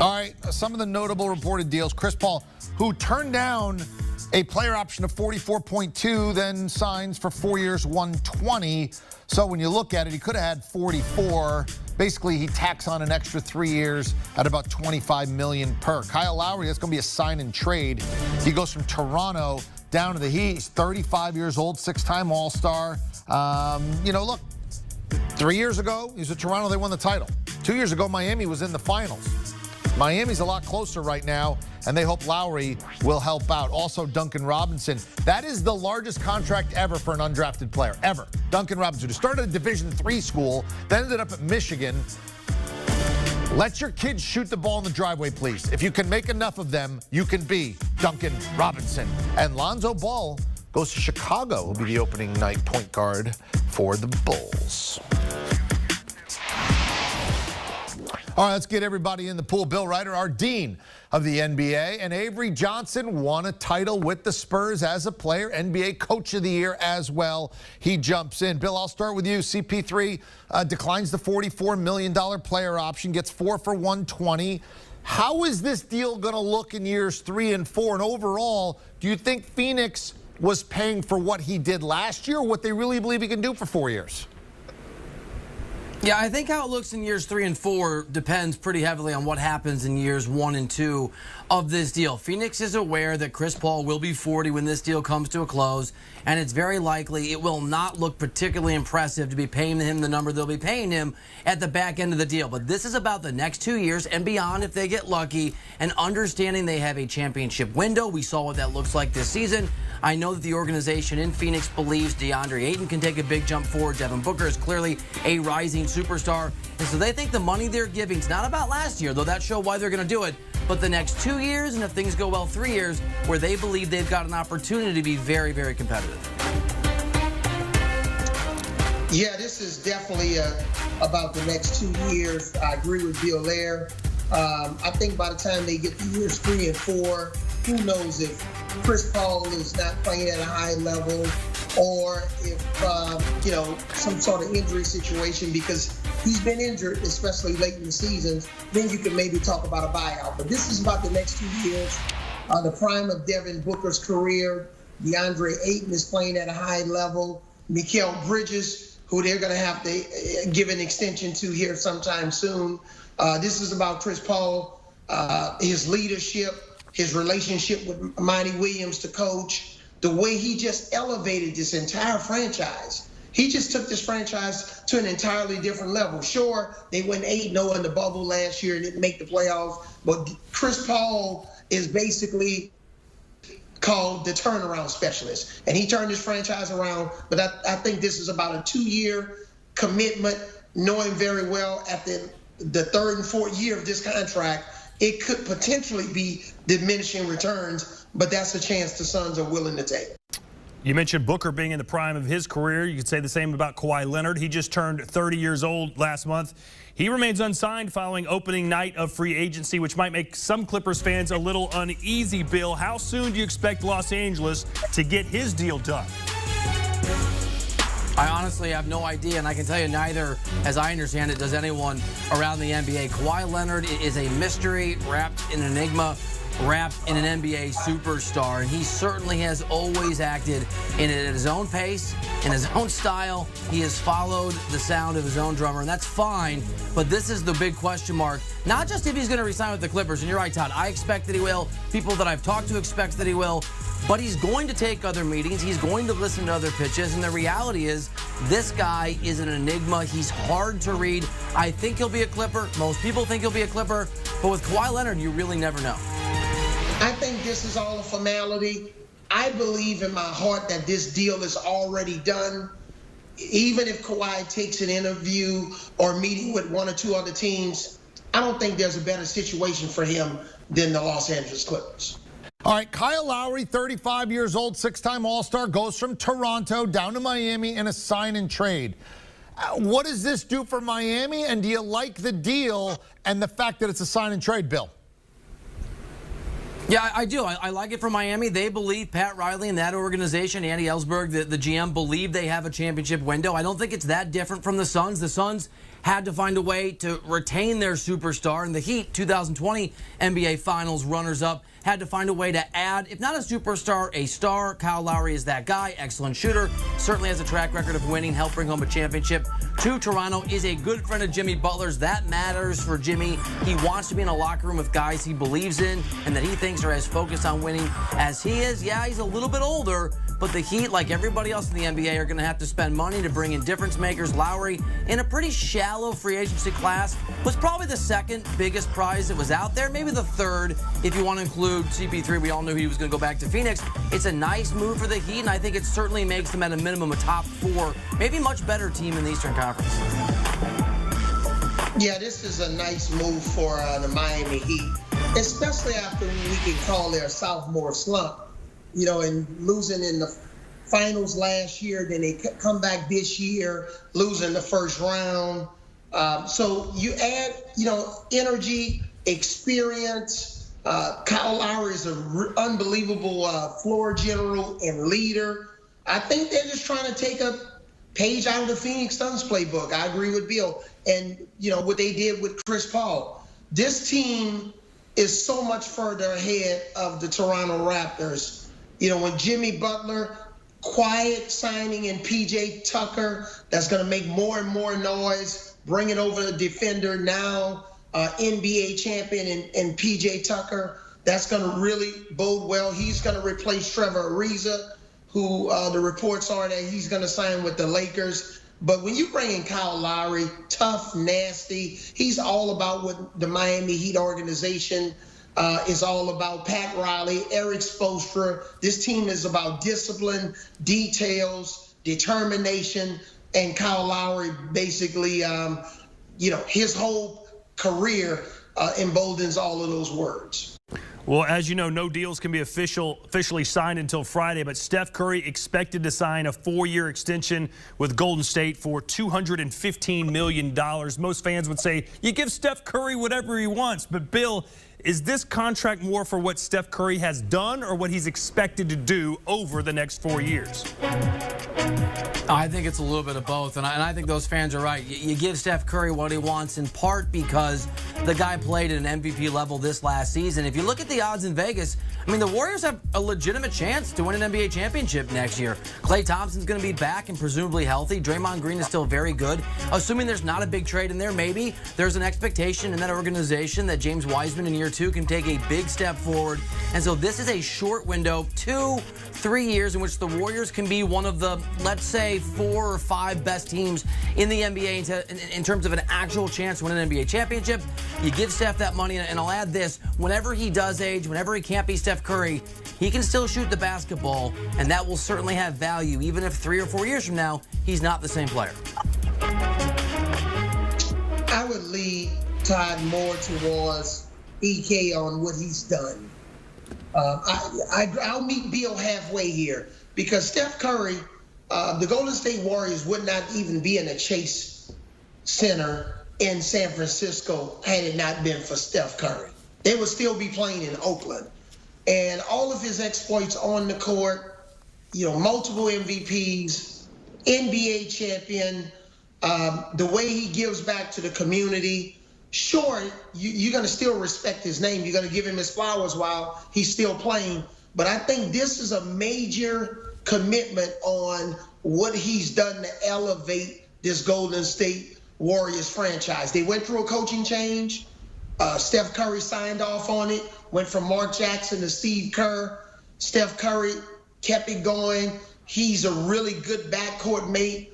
All right, some of the notable reported deals. Chris Paul, who turned down a player option of 44.2, then signs for 4 years, 120. So when you look at it, he could have had 44. Basically, he tacks on an extra 3 years at about $25 million per. Kyle Lowry, that's going to be a sign and trade. He goes from Toronto down to the Heat. He's 35 years old, six-time All-Star. Look, 3 years ago, he was at Toronto. They won the title. 2 years ago, Miami was in the finals. Miami's a lot closer right now, and they hope Lowry will help out. Also, Duncan Robinson. That is the largest contract ever for an undrafted player, ever. Duncan Robinson, who started a Division III school, then ended up at Michigan. Let your kids shoot the ball in the driveway, please. If you can make enough of them, you can be Duncan Robinson. And Lonzo Ball goes to Chicago. He'll be the opening night point guard for the Bulls. All right, let's get everybody in the pool. Bill Ryder, our dean of the NBA, and Avery Johnson won a title with the Spurs as a player, NBA Coach of the Year as well. He jumps in. Bill, I'll start with you. CP3 declines the $44 million player option, gets 4 for 120. How is this deal going to look in years 3 and 4? And overall, do you think Phoenix was paying for what he did last year, or what they really believe he can do for 4 years? Yeah, I think how it looks in years 3 and 4 depends pretty heavily on what happens in years 1 and 2 of this deal. Phoenix is aware that Chris Paul will be 40 when this deal comes to a close, and it's very likely it will not look particularly impressive to be paying him the number they'll be paying him at the back end of the deal. But this is about the next 2 years and beyond if they get lucky, and understanding they have a championship window. We saw what that looks like this season. I know that the organization in Phoenix believes DeAndre Ayton can take a big jump forward. Devin Booker is clearly a rising superstar. And so they think the money they're giving is not about last year, though that shows why they're going to do it, but the next 2 years, and if things go well, 3 years, where they believe they've got an opportunity to be very, very competitive. Yeah, this is definitely about the next 2 years. I agree with Bill there. I think by the time they get to years 3 and 4, who knows if Chris Paul is not playing at a high level, or if, some sort of injury situation, because he's been injured, especially late in the seasons, then you can maybe talk about a buyout. But this is about the next 2 years, the prime of Devin Booker's career. DeAndre Ayton is playing at a high level. Mikal Bridges, who they're going to have to give an extension to here sometime soon. This is about Chris Paul, his leadership, his relationship with Monty Williams, the coach, the way he just elevated this entire franchise. He just took this franchise to an entirely different level. Sure, they went 8-0 in the bubble last year and didn't make the playoffs, but Chris Paul is basically called the turnaround specialist, and he turned his franchise around. But I think this is about a 2-year commitment, knowing very well at the 3rd and 4th year of this contract, it could potentially be diminishing returns, but that's a chance the Suns are willing to take. You mentioned Booker being in the prime of his career. You could say the same about Kawhi Leonard. He just turned 30 years old last month. He remains unsigned following opening night of free agency, which might make some Clippers fans a little uneasy. Bill, how soon do you expect Los Angeles to get his deal done? I honestly have no idea, and I can tell you neither, as I understand it, does anyone around the NBA. Kawhi Leonard is a mystery wrapped in an enigma, wrapped in an NBA superstar, and he certainly has always acted in it at his own pace, in his own style. He has followed the sound of his own drummer, and that's fine, but this is the big question mark. Not just if he's going to resign with the Clippers, and you're right, Todd, I expect that he will. People that I've talked to expect that he will. But he's going to take other meetings. He's going to listen to other pitches. And the reality is, this guy is an enigma. He's hard to read. I think he'll be a Clipper. Most people think he'll be a Clipper. But with Kawhi Leonard, you really never know. I think this is all a formality. I believe in my heart that this deal is already done. Even if Kawhi takes an interview or meeting with 1 or 2 other teams, I don't think there's a better situation for him than the Los Angeles Clippers. All right, Kyle Lowry, 35 years old, six-time All-Star, goes from Toronto down to Miami in a sign and trade. What does this do for Miami, and do you like the deal and the fact that it's a sign and trade, Bill? Yeah, I do. I like it for Miami. They believe, Pat Riley and that organization, Andy Ellsberg, the GM, believe they have a championship window. I don't think it's that different from the Suns. The Suns had to find a way to retain their superstar. And the Heat, 2020 NBA Finals runners-up, had to find a way to add, if not a superstar, a star. Kyle Lowry is that guy, excellent shooter, certainly has a track record of winning, helped bring home a championship to Toronto, is a good friend of Jimmy Butler's. That matters for Jimmy. He wants to be in a locker room with guys he believes in and that he thinks are as focused on winning as he is. Yeah, he's a little bit older, but the Heat, like everybody else in the NBA, are going to have to spend money to bring in difference makers. Lowry, in a pretty shallow free agency class, was probably the second biggest prize that was out there, maybe the third if you want to include CP3. We all knew he was going to go back to Phoenix. It's a nice move for the Heat, and I think it certainly makes them at a minimum a top 4, maybe much better team in the Eastern Conference. Yeah, this is a nice move for the Miami Heat, especially after we can call their sophomore slump. You know, and losing in the finals last year, then they come back this year, losing the first round. So you add, you know, energy, experience. Kyle Lowry is an unbelievable floor general and leader. I think they're just trying to take a page out of the Phoenix Suns playbook. I agree with Bill. And, you know, what they did with Chris Paul. This team is so much further ahead of the Toronto Raptors. You know, when Jimmy Butler, quiet signing in P.J. Tucker, that's going to make more and more noise, bringing over the defender now, NBA champion in P.J. Tucker. That's going to really bode well. He's going to replace Trevor Ariza, who the reports are that he's going to sign with the Lakers. But when you bring in Kyle Lowry, tough, nasty, he's all about what the Miami Heat organization is all about. Pat Riley, Eric Spoelstra. This team is about discipline, details, determination, and Kyle Lowry basically, you know, his whole career emboldens all of those words. Well, as you know, no deals can be officially signed until Friday, but Steph Curry expected to sign a 4-year extension with Golden State for $215 million. Most fans would say, you give Steph Curry whatever he wants. But, Bill, is this contract more for what Steph Curry has done or what he's expected to do over the next 4 years? I think it's a little bit of both, and I think those fans are right. You give Steph Curry what he wants in part because the guy played at an MVP level this last season. If you look at the odds in Vegas, I mean, the Warriors have a legitimate chance to win an NBA championship next year. Klay Thompson's going to be back and presumably healthy. Draymond Green is still very good. Assuming there's not a big trade in there, maybe there's an expectation in that organization that James Wiseman in year 2 can take a big step forward. And so this is a short window, 2-3 years in which the Warriors can be one of the, let's say, 4 or 5 best teams in the NBA in terms of an actual chance to win an NBA championship. You give Steph that money, and I'll add this, whenever he does age, whenever he can't be Steph Curry, he can still shoot the basketball, and that will certainly have value, even if 3 or 4 years from now, he's not the same player. I would lead Todd more towards EK on what he's done. I'll meet Bill halfway here because Steph Curry, the Golden State Warriors would not even be in a Chase Center in San Francisco had it not been for Steph Curry. They would still be playing in Oakland. And all of his exploits on the court, you know, multiple MVPs, NBA champion, the way he gives back to the community. Sure, you're going to still respect his name. You're going to give him his flowers while he's still playing. But I think this is a major commitment on what he's done to elevate this Golden State Warriors franchise. They went through a coaching change. Steph Curry signed off on it, went from Mark Jackson to Steve Kerr. Steph Curry kept it going. He's a really good backcourt mate.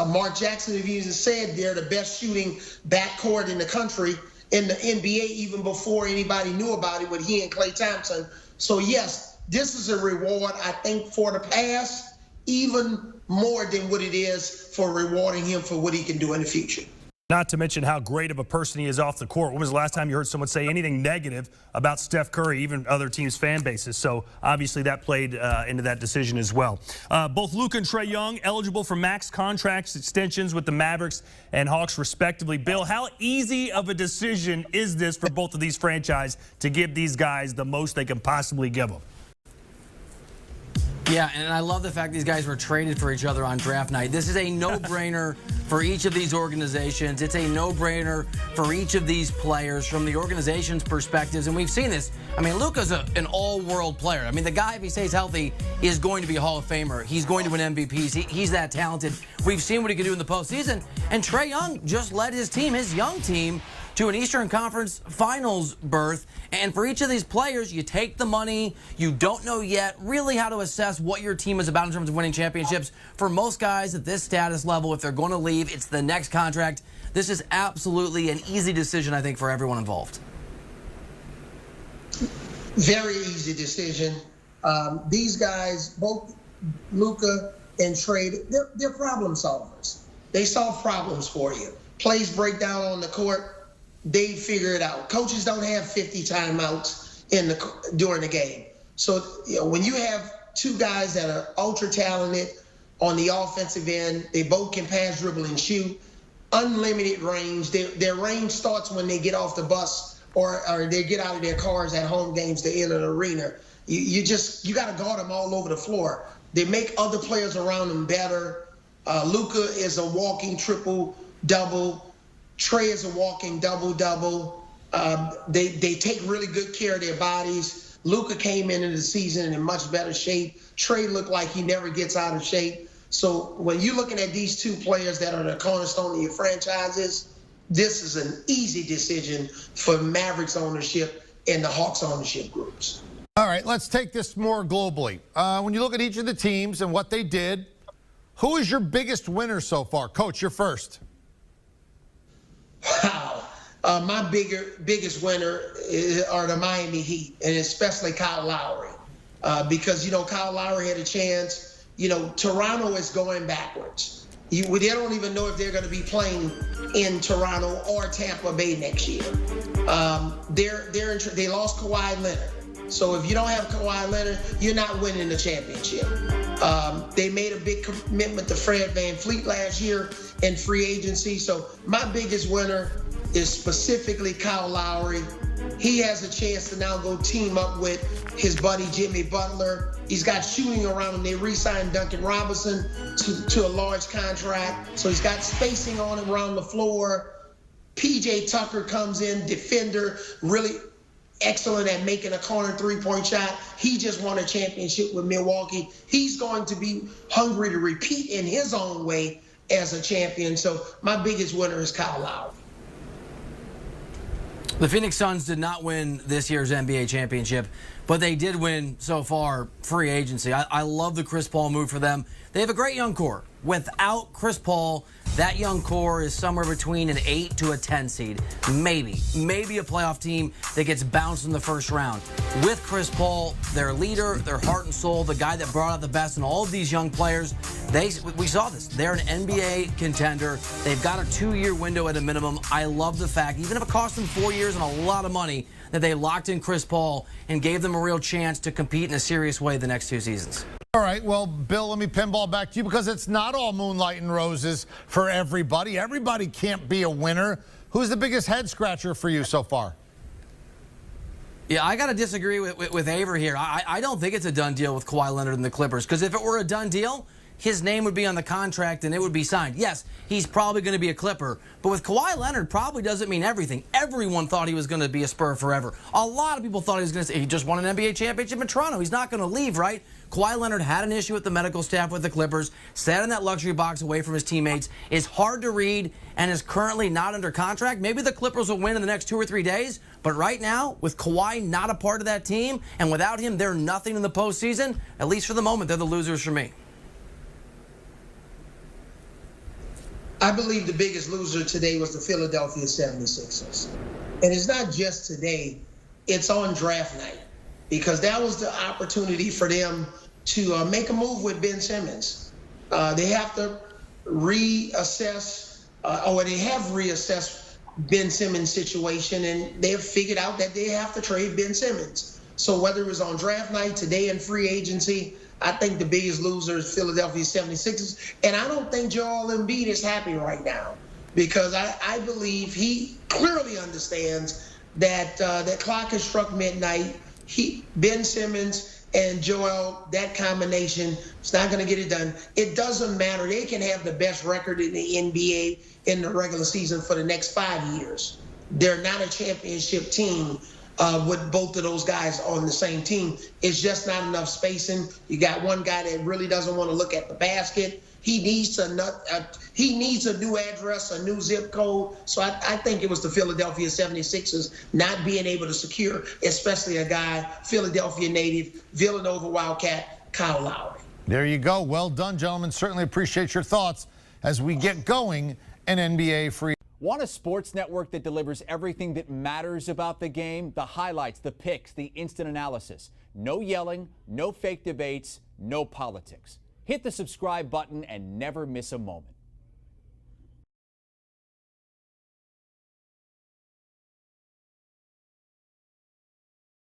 Mark Jackson have even said they're the best shooting backcourt in the country in the NBA even before anybody knew about it with he and Klay Thompson. So, yes, this is a reward, I think, for the past, even more than what it is for rewarding him for what he can do in the future. Not to mention how great of a person he is off the court. When was the last time you heard someone say anything negative about Steph Curry, even other teams' fan bases? So obviously that played into that decision as well. Both Luka and Trae Young eligible for max contracts extensions with the Mavericks and Hawks respectively. Bill, how easy of a decision is this for both of these franchises to give these guys the most they can possibly give them? Yeah, and I love the fact these guys were traded for each other on draft night. This is a no-brainer for each of these organizations. It's a no-brainer for each of these players from the organization's perspectives, and we've seen this. I mean, Luka's an all-world player. I mean, the guy, if he stays healthy, is going to be a Hall of Famer. He's going to win MVPs. He's that talented. We've seen what he can do in the postseason, and Trae Young just led his team, his young team, to an Eastern Conference Finals berth. And for each of these players, you take the money. You don't know yet really how to assess what your team is about in terms of winning championships. For most guys at this status level, if they're going to leave, it's the next contract. This is absolutely an easy decision, I think, for everyone involved. Very easy decision. These guys, both Luka and Trae, they're problem solvers. They solve problems for you. Plays break down on the court, they figure it out. Coaches don't have 50 timeouts during the game. So when you have two guys that are ultra talented on the offensive end, they both can pass, dribble, and shoot, unlimited range. Their range starts when they get off the bus or they get out of their cars at home games to enter the arena. You got to guard them all over the floor. They make other players around them better. Luka is a walking triple-double. Trae is a walking double-double. They take really good care of their bodies. Luka came into the season in much better shape. Trae looked like he never gets out of shape. So when you're looking at these two players that are the cornerstone of your franchises, this is an easy decision for Mavericks ownership and the Hawks ownership groups. All right, let's take this more globally. When you look at each of the teams and what they did, who is your biggest winner so far? Coach, you're first. Wow. My biggest winner are the Miami Heat, and especially Kyle Lowry. Because, Kyle Lowry had a chance. Toronto is going backwards. They don't even know if they're going to be playing in Toronto or Tampa Bay next year. They lost Kawhi Leonard. So if you don't have Kawhi Leonard, you're not winning the championship. They made a big commitment to Fred VanVleet last year in free agency. So my biggest winner is specifically Kyle Lowry. He has a chance to now go team up with his buddy Jimmy Butler. He's got shooting around him. They re-signed Duncan Robinson to a large contract. So he's got spacing on him around the floor. PJ Tucker comes in, defender, really excellent at making a corner three-point shot. He just won a championship with Milwaukee. He's going to be hungry to repeat in his own way as a champion. So my biggest winner is Kyle Lowry. The Phoenix Suns did not win this year's NBA championship, but they did win so far free agency. I love the Chris Paul move for them. They have a great young core. Without Chris Paul, that young core is somewhere between an 8 to a 10 seed. Maybe a playoff team that gets bounced in the first round. With Chris Paul, their leader, their heart and soul, the guy that brought out the best in all of these young players, we saw this. They're an NBA contender. They've got a 2-year window at a minimum. I love the fact, even if it cost them 4 years and a lot of money, that they locked in Chris Paul and gave them a real chance to compete in a serious way the next 2 seasons. All right, well, Bill, let me pinball back to you because it's not all moonlight and roses for everybody. Everybody can't be a winner. Who's the biggest head scratcher for you so far? Yeah, I got to disagree with Aver here. I don't think it's a done deal with Kawhi Leonard and the Clippers, because if it were a done deal, his name would be on the contract and it would be signed. Yes, he's probably going to be a Clipper, but with Kawhi Leonard, probably doesn't mean everything. Everyone thought he was going to be a Spur forever. A lot of people thought he was going to say he just won an NBA championship in Toronto. He's not going to leave, right? Kawhi Leonard had an issue with the medical staff with the Clippers, sat in that luxury box away from his teammates, is hard to read, and is currently not under contract. Maybe the Clippers will win in the next 2 or 3 days, but right now, with Kawhi not a part of that team, and without him, they're nothing in the postseason. At least for the moment, they're the losers for me. I believe the biggest loser today was the Philadelphia 76ers. And it's not just today, it's on draft night, because that was the opportunity for them to make a move with Ben Simmons. They have to reassess, or they have reassessed Ben Simmons' situation, and they have figured out that they have to trade Ben Simmons. So whether it was on draft night, today in free agency, I think the biggest loser is Philadelphia 76ers. And I don't think Joel Embiid is happy right now, because I believe he clearly understands that that clock has struck midnight. Ben Simmons And Joel, that combination is not going to get it done. It doesn't matter. They can have the best record in the NBA in the regular season for the next 5 years. They're not a championship team with both of those guys on the same team. It's just not enough spacing. You got one guy that really doesn't want to look at the basket. He needs a new address, a new zip code. So I think it was the Philadelphia 76ers not being able to secure, especially a guy, Philadelphia native, Villanova Wildcat, Kyle Lowry. There you go. Well done, gentlemen. Certainly appreciate your thoughts as we get going in NBA free. Want a sports network that delivers everything that matters about the game? The highlights, the picks, the instant analysis. No yelling, no fake debates, no politics. Hit the subscribe button and never miss a moment.